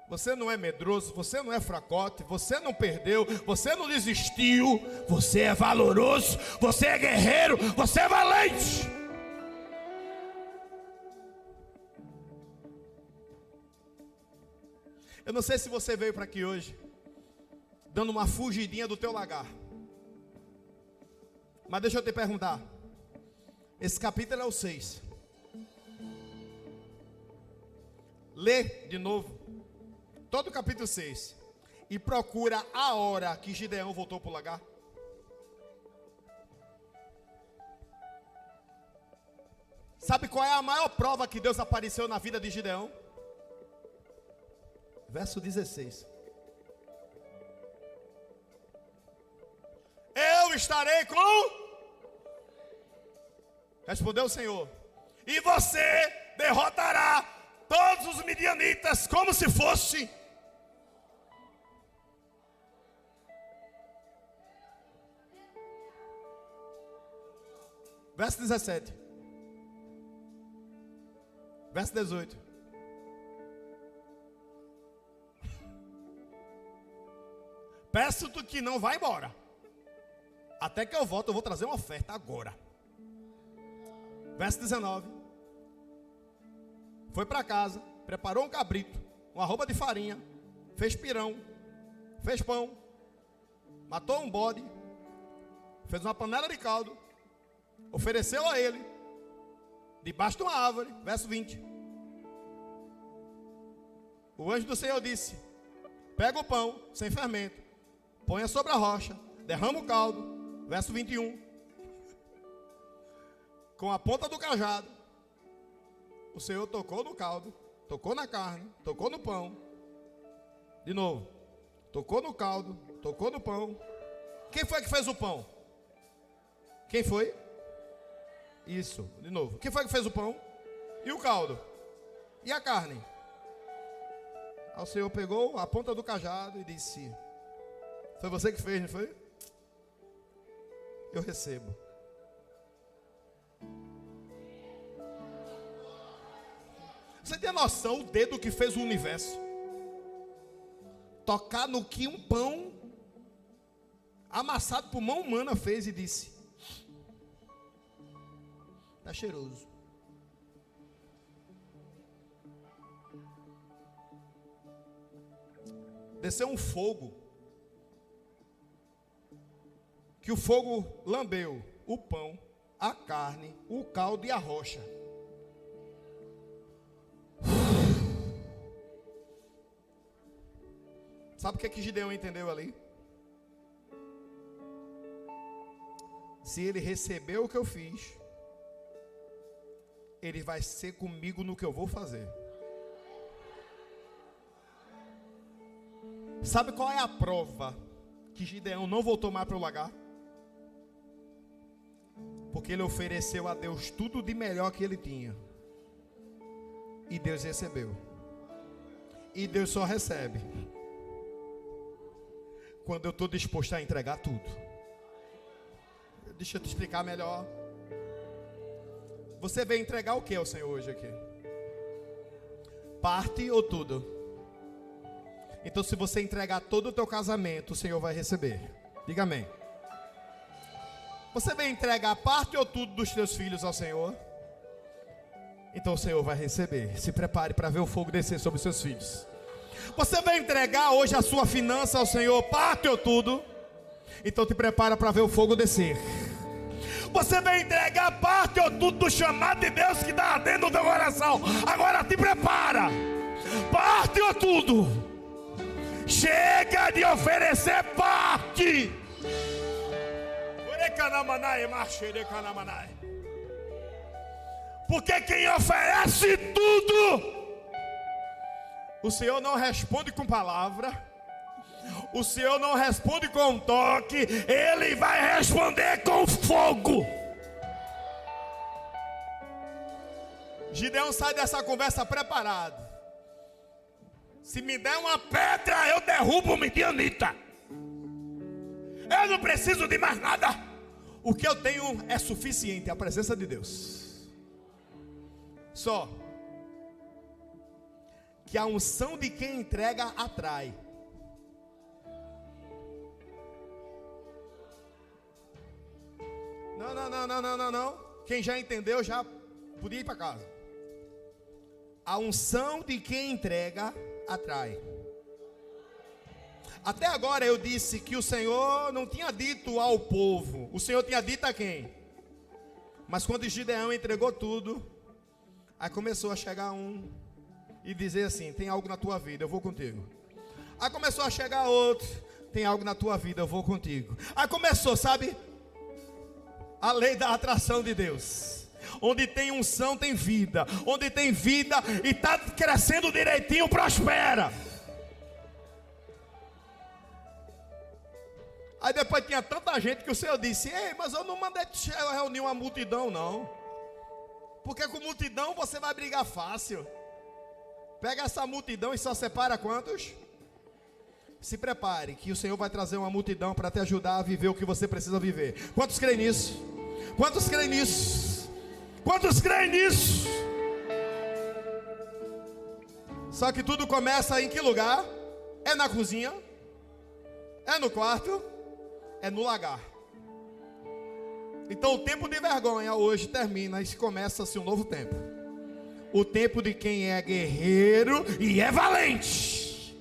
você não é medroso, você não é fracote, você não perdeu, você não desistiu, você é valoroso, você é guerreiro, você é valente. Eu não sei se você veio para aqui hoje dando uma fugidinha do teu lagar. Mas deixa eu te perguntar. Esse capítulo é o 6. Lê de novo todo o capítulo 6 e procura a hora que Gideão voltou para o lagar. Sabe qual é a maior prova que Deus apareceu na vida de Gideão? Verso 16. Eu estarei com... Respondeu o Senhor: e você derrotará todos os midianitas como se fosse... Verso 17. Verso 18. Peço-te que não vá embora. Até que eu volto, eu vou trazer uma oferta agora. Verso 19. Foi para casa, preparou um cabrito, uma arroba de farinha, fez pirão, fez pão, matou um bode, fez uma panela de caldo, ofereceu a ele, debaixo de uma árvore, verso 20. O anjo do Senhor disse: pega o pão sem fermento, ponha sobre a rocha, derrama o caldo, verso 21. Com a ponta do cajado, o Senhor tocou no caldo, tocou na carne, tocou no pão. De novo, tocou no caldo, tocou no pão. Quem foi que fez o pão? Quem foi? Isso, de novo. Quem foi que fez o pão? E o caldo? E a carne? Aí o Senhor pegou a ponta do cajado e disse: foi você que fez, não foi? Eu recebo. Você tem noção o dedo que fez o universo? Tocar no que um pão amassado por mão humana fez e disse: está cheiroso. Desceu um fogo, que o fogo lambeu o pão, a carne, o caldo e a rocha. Sabe o que Gideão entendeu ali? Se ele recebeu o que eu fiz, ele vai ser comigo no que eu vou fazer. Sabe qual é a prova que Gideão não voltou mais para o lagar? Porque ele ofereceu a Deus tudo de melhor que ele tinha. E Deus recebeu. E Deus só recebe quando eu estou disposto a entregar tudo. Deixa eu te explicar melhor. Você veio entregar o que ao Senhor hoje aqui? Parte ou tudo? Então, se você entregar todo o teu casamento, o Senhor vai receber. Diga amém. Você veio entregar parte ou tudo dos teus filhos ao Senhor? Então o Senhor vai receber. Se prepare para ver o fogo descer sobre os seus filhos. Você vai entregar hoje a sua finança ao Senhor, parte ou tudo? Então te prepara para ver o fogo descer. Você vai entregar parte ou tudo do chamado de Deus que está dentro do teu coração. Agora te prepara. Parte ou tudo? Chega de oferecer parte. Porque quem oferece tudo, o Senhor não responde com palavra, o Senhor não responde com um toque, Ele vai responder com fogo. Gideão sai dessa conversa preparado. Se me der uma pedra, eu derrubo o midianita. Eu não preciso de mais nada. O que eu tenho é suficiente, a presença de Deus. Só que a unção de quem entrega atrai. Não. Quem já entendeu já podia ir para casa. A unção de quem entrega atrai. Até agora eu disse que o Senhor não tinha dito ao povo. O Senhor tinha dito a quem? Mas quando Gideão entregou tudo, aí começou a chegar um e dizer assim: tem algo na tua vida, eu vou contigo. Aí começou a chegar outro: tem algo na tua vida, eu vou contigo. Aí começou, sabe, a lei da atração de Deus. Onde tem unção tem vida. Onde tem vida e está crescendo direitinho, prospera. Aí depois tinha tanta gente que o Senhor disse: ei, mas eu não mandei te reunir uma multidão não. Porque com multidão você vai brigar fácil. Pega essa multidão e só separa quantos? Se prepare que o Senhor vai trazer uma multidão para te ajudar a viver o que você precisa viver. Quantos creem nisso? Quantos creem nisso? Quantos creem nisso? Só que tudo começa em que lugar? É na cozinha? É no quarto? É no lagar. Então o tempo de vergonha hoje termina e começa-se um novo tempo. O tempo de quem é guerreiro e é valente.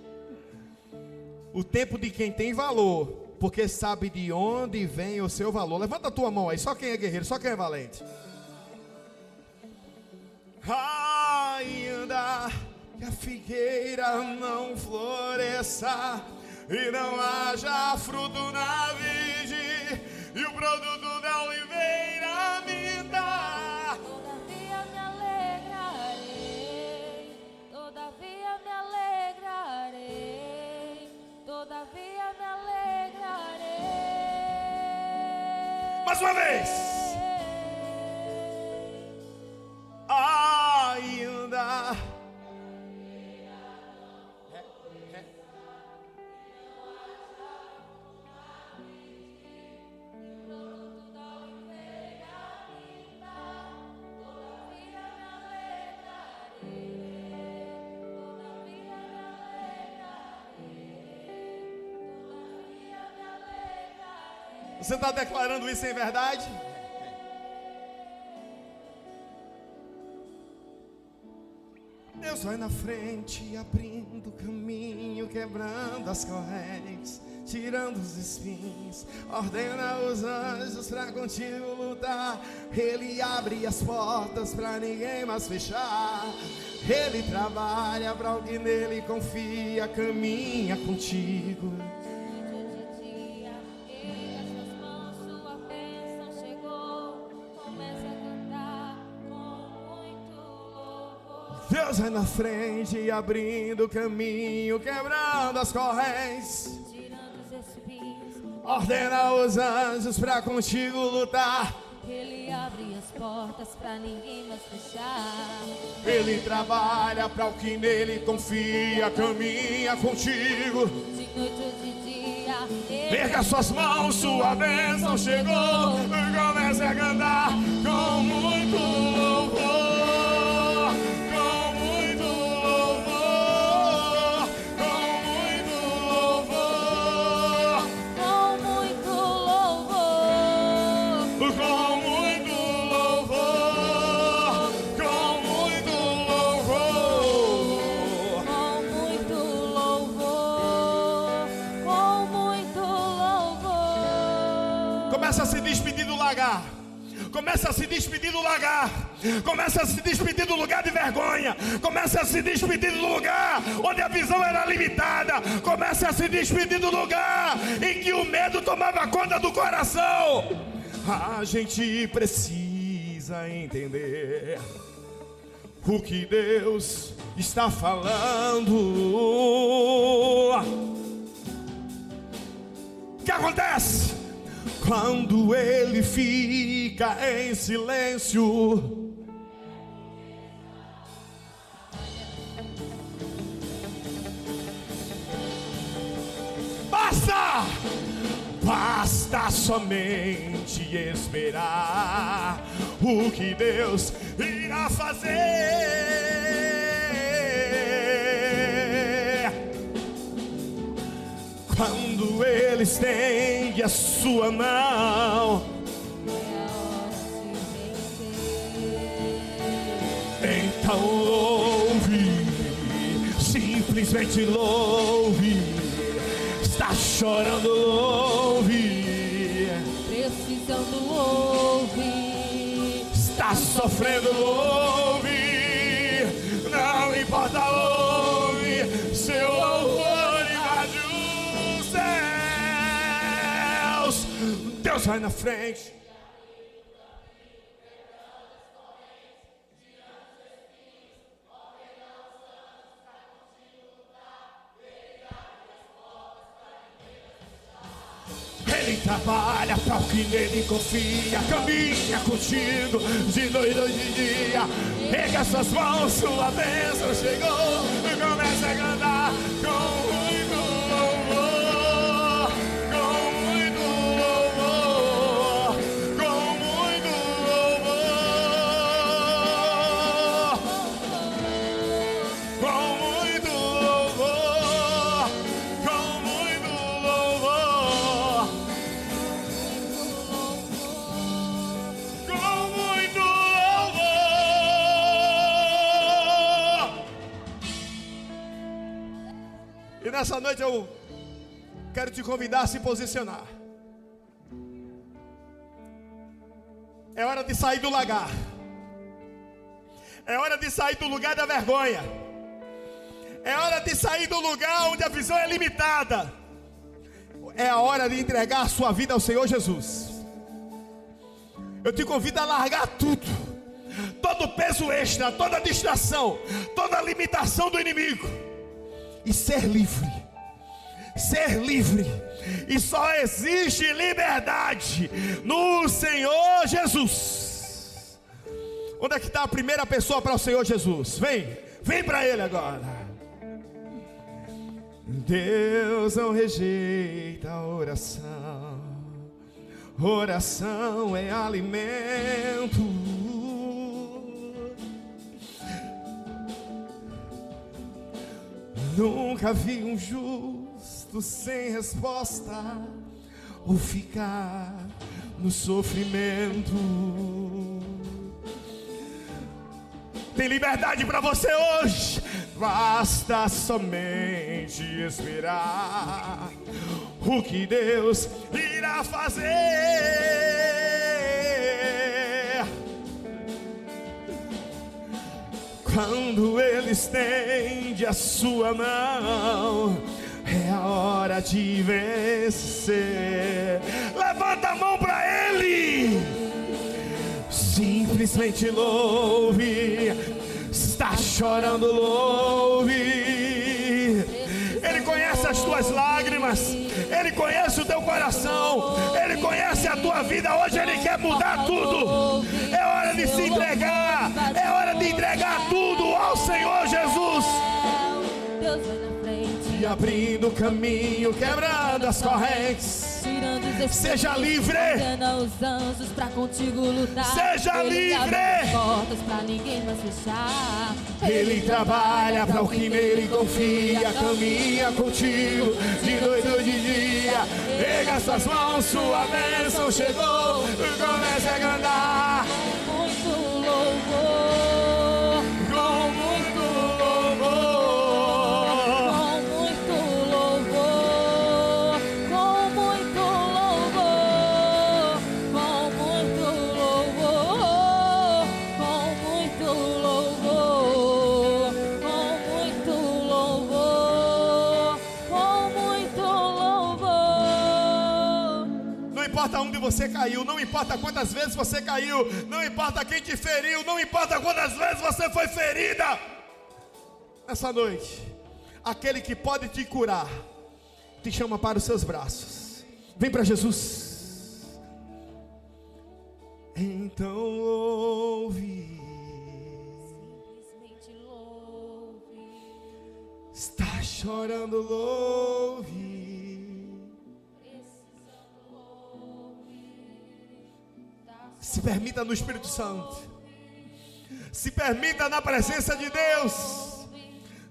O tempo de quem tem valor porque sabe de onde vem o seu valor. Levanta a tua mão aí, só quem é guerreiro, só quem é valente. Ainda que a figueira não floresça e não haja fruto na vide, e o produto da oliveira minta, Todavia me alegrarei, todavia me alegrarei, todavia me alegrarei. mais uma vez. Ainda você está declarando isso em verdade? Deus vai na frente, abrindo caminho, quebrando as correntes, tirando os espinhos, ordena os anjos para contigo lutar. Ele abre as portas para ninguém mais fechar. Ele trabalha para o que nele confia, caminha contigo. Deus vai na frente, abrindo caminho, quebrando as correntes, Tirando os espinhos, ordena os anjos pra contigo lutar. Ele abre as portas pra ninguém mais fechar. Ele trabalha pra o que nele confia, caminha contigo. De noite ou de dia, Erga suas mãos, sua bênção chegou. Comece a cantar com muito louvor. Começa a se despedir do lagar. Começa a se despedir do lagar. Começa a se despedir do lugar de vergonha. Começa a se despedir do lugar onde a visão era limitada. Começa a se despedir do lugar em que o medo tomava conta do coração. A gente precisa entender o que Deus está falando. O que acontece? Quando ele fica em silêncio, basta somente esperar o que Deus irá fazer. Quando ele estende a sua mão, então louve, simplesmente louve. Está chorando, louve. precisando louve. Está sofrendo, louve. Não importa, louve. Seu louvor invade os céus. Deus vai na frente. Ele trabalha para o que nele confia, caminha contigo de noite ou de dia. Erga suas mãos, sua bênção chegou. E começa a cantar com muito louvor, com muito louvor, com muito louvor, com muito louvor, com muito louvor. Com muito louvor. E nessa noite eu Quero te convidar a se posicionar. É hora de sair do lagar. É hora de sair do lugar da vergonha. É hora de sair do lugar onde a visão é limitada. É a hora de entregar a sua vida ao Senhor Jesus. Eu te convido a largar tudo, todo peso extra, toda distração, toda limitação do inimigo, e ser livre. Ser livre. E só existe liberdade no Senhor Jesus. Onde é que está a primeira pessoa para o Senhor Jesus? Vem para Ele agora. Deus não rejeita a oração. Oração é alimento. Nunca vi um justo sem resposta ou ficar no sofrimento. Tem liberdade para você hoje. Basta somente esperar o que Deus irá fazer. Quando Ele estende a sua mão, é a hora de vencer. Levanta a mão para Ele. Simplesmente louve. Está chorando, louve. Ele conhece as tuas lágrimas. Ele conhece o teu coração. Ele conhece a tua vida. Hoje Ele quer mudar tudo. É hora de se entregar. É hora de entregar tudo ao Senhor Jesus. Deus vai na frente, E abrindo o caminho, quebrando as correntes. Seja livre. ordena os anjos pra contigo lutar. Seja Ele abre livre. as portas pra ninguém mais fechar. Ele trabalha para o que nele confia, caminha contigo de noite ou de dia. Pega suas mãos, sua bênção chegou, comece a cantar. Muito louvor, Com muito louvor, com muito louvor, com muito louvor, com muito louvor, com muito louvor, com muito louvor, com muito louvor. não importa onde você caiu, não importa quantas vezes você caiu, não importa quem te feriu, não importa quantas vezes você foi ferida. Nessa noite, aquele que pode te curar, te chama para os seus braços. Vem para Jesus. Então ouve. Simplesmente louve. Está chorando, louve. Se permita no Espírito Santo. Se permita na presença de Deus.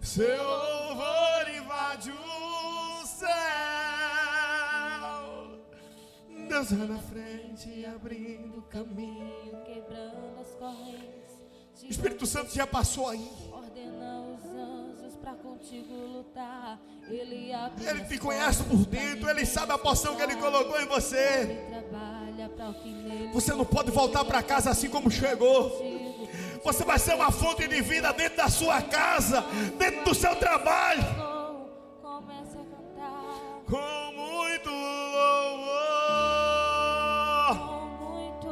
Seu louvor invade o céu. Deus vai na frente, abrindo o caminho. Quebrando as correntes. O Espírito Santo já passou aí. Ordena os anjos pra contigo lutar. Ele abre Ele as te conhece por portas pra dentro. Ele ninguém sabe a porção que Ele colocou em Ele você. trabalha pra o que nele Você não pode voltar para casa assim como chegou. contigo. Você vai ser uma fonte de vida dentro da sua casa, dentro do seu trabalho. Comece a cantar. Com muito louvor. Com muito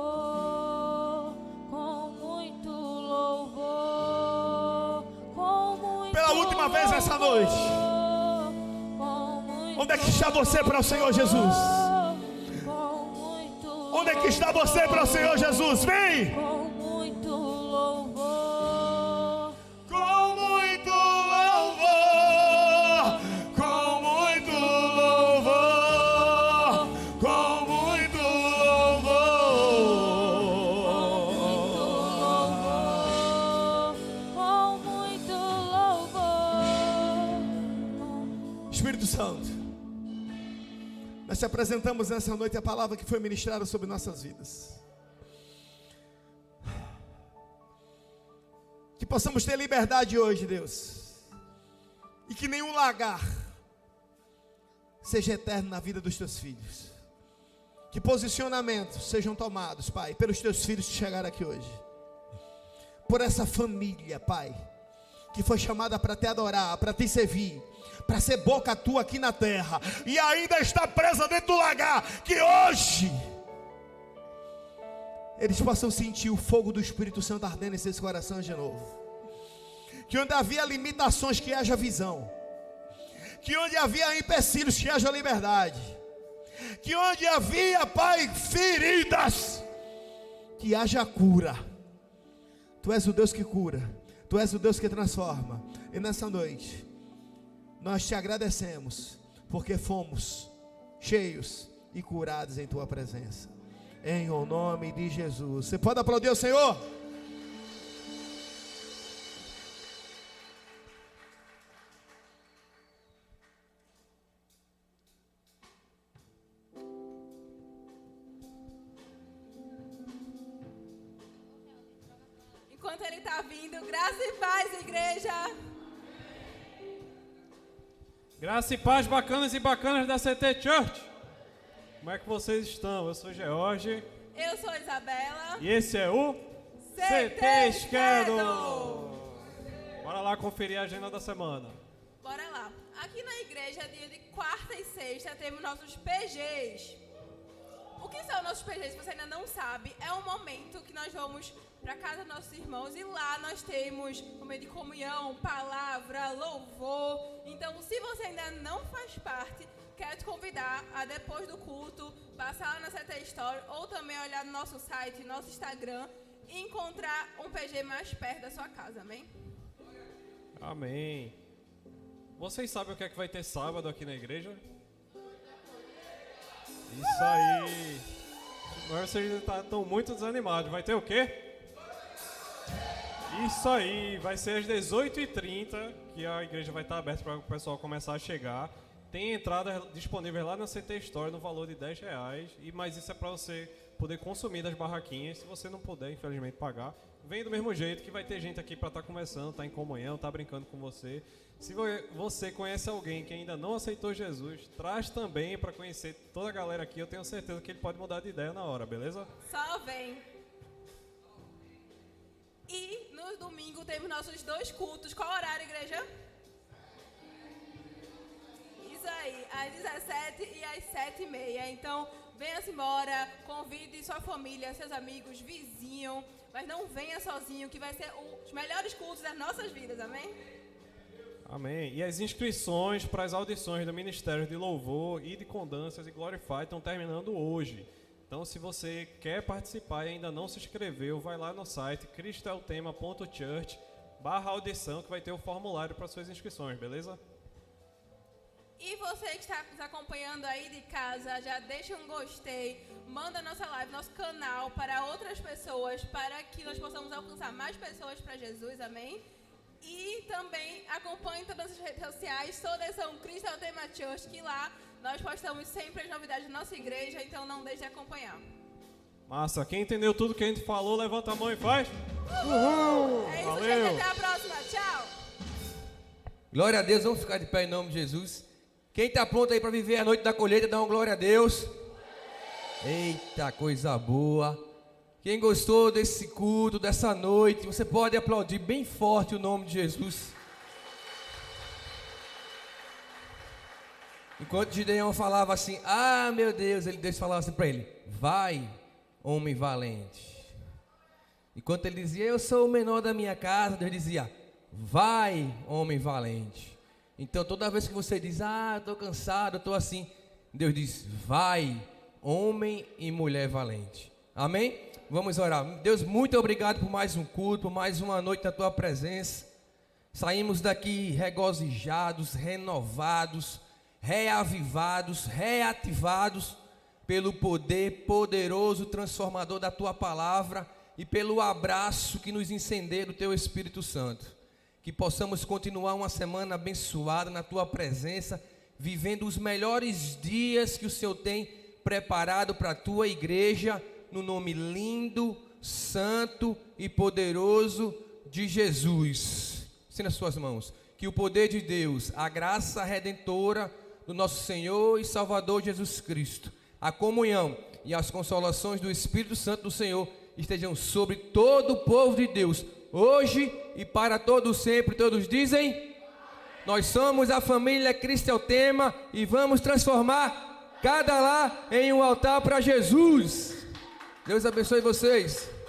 louvor, com muito louvor, com muito Pela última vez essa noite. com muito Onde é que está você para o Senhor Jesus? com muito Onde é que está você para o Senhor Jesus? Vem! com muito louvor, Com muito louvor. Com muito louvor. Com muito louvor. com muito louvor. Espírito Santo, nós te apresentamos nessa noite a palavra que foi ministrada sobre nossas vidas. Que possamos ter liberdade hoje, Deus. E que nenhum lagar seja eterno na vida dos teus filhos. Que posicionamentos sejam tomados, Pai, pelos teus filhos que chegaram aqui hoje. Por essa família, Pai, que foi chamada para te adorar, para te servir, para ser boca tua aqui na terra, e ainda está presa dentro do lagar. Que hoje eles possam sentir o fogo do Espírito Santo ardendo em seus corações de novo. Que onde havia limitações, que haja visão. Que onde havia empecilhos, que haja liberdade. Que onde havia, Pai, feridas, que haja cura. Tu és o Deus que cura, Tu és o Deus que transforma. E nessa noite nós te agradecemos, porque fomos cheios e curados em Tua presença, em o nome de Jesus. Você pode aplaudir o Senhor? Enquanto ele está vindo, graça e paz, igreja. Graça e paz, bacanas e bacanas da CT Church. Como é que vocês estão? Eu sou George. Eu sou Isabela. E esse é o CT Schedule. Bora lá conferir a agenda da semana. Bora lá. Aqui na igreja, dia de quarta e sexta, temos nossos PGs. O que são nossos PGs, se você ainda não sabe, é um momento que nós vamos para casa dos nossos irmãos e lá nós temos momento de comunhão, palavra, louvor. Então, se você ainda não faz parte, quero te convidar a depois do culto, passar lá na CT Store ou também olhar no nosso site, nosso Instagram e encontrar um PG mais perto da sua casa, amém? Amém. Vocês sabem o que é que vai ter sábado aqui na igreja? Isso aí. Agora vocês estão muito desanimados. Vai ter o quê? Isso aí. Vai ser às 18h30 que a igreja vai estar aberta para o pessoal começar a chegar. Tem entradas disponíveis lá na CT Store no valor de R$10. Mas isso é para você poder consumir das barraquinhas. Se você não puder, infelizmente, pagar, vem do mesmo jeito, que vai ter gente aqui para estar conversando, estar em comunhão, estar brincando com você. Se você conhece alguém que ainda não aceitou Jesus, traz também para conhecer toda a galera aqui. Eu tenho certeza que ele pode mudar de ideia na hora, beleza? Só vem. E no domingo temos nossos 2 cultos. Qual horário, igreja? Isso aí, às 17 e às 7h30. Então, venha-se embora, convide sua família, seus amigos, vizinho, mas não venha sozinho, que vai ser os melhores cultos das nossas vidas, amém? Amém. E as inscrições para as audições do Ministério de Louvor e de Condâncias e Glorify estão terminando hoje. Então, se você quer participar e ainda não se inscreveu, vai lá no site cristeltema.church/audição, que vai ter o formulário para suas inscrições, beleza? E você que está nos acompanhando aí de casa, já deixa um gostei, manda nossa live, nosso canal para outras pessoas, para que nós possamos alcançar mais pessoas para Jesus, amém? E também acompanhe todas as redes sociais, todas são Cristel Tema Church, que lá nós postamos sempre as novidades da nossa igreja, então não deixe de acompanhar. Massa, quem entendeu tudo que a gente falou, levanta a mão e faz. Uhul! É isso, valeu. gente, até a próxima, tchau! Glória a Deus, vamos ficar de pé em nome de Jesus. Quem está pronto aí para viver a noite da colheita, dá uma glória a Deus. Eita, coisa boa. Quem gostou desse culto, dessa noite, você pode aplaudir bem forte o nome de Jesus. Enquanto Gideão falava assim, ah meu Deus, Deus falava assim para ele, vai, homem valente. Enquanto ele dizia, eu sou o menor da minha casa, Deus dizia, vai, homem valente. Então toda vez que você diz, estou cansado, estou assim, Deus diz, vai, homem e mulher valente. Amém? Vamos orar. Deus, muito obrigado por mais um culto, por mais uma noite na Tua presença. Saímos daqui regozijados, renovados, reavivados, reativados pelo poder poderoso, transformador da Tua palavra e pelo abraço que nos incendeia do Teu Espírito Santo. Que possamos continuar uma semana abençoada na Tua presença, vivendo os melhores dias que o Senhor tem preparado para a Tua igreja, no nome lindo, santo e poderoso de Jesus. Estenda as suas mãos. Que o poder de Deus, a graça redentora do nosso Senhor e Salvador Jesus Cristo, a comunhão e as consolações do Espírito Santo do Senhor estejam sobre todo o povo de Deus, hoje e para todos sempre. Todos dizem: nós somos a família Cristo é o tema e vamos transformar cada lar em um altar para Jesus. Deus abençoe vocês.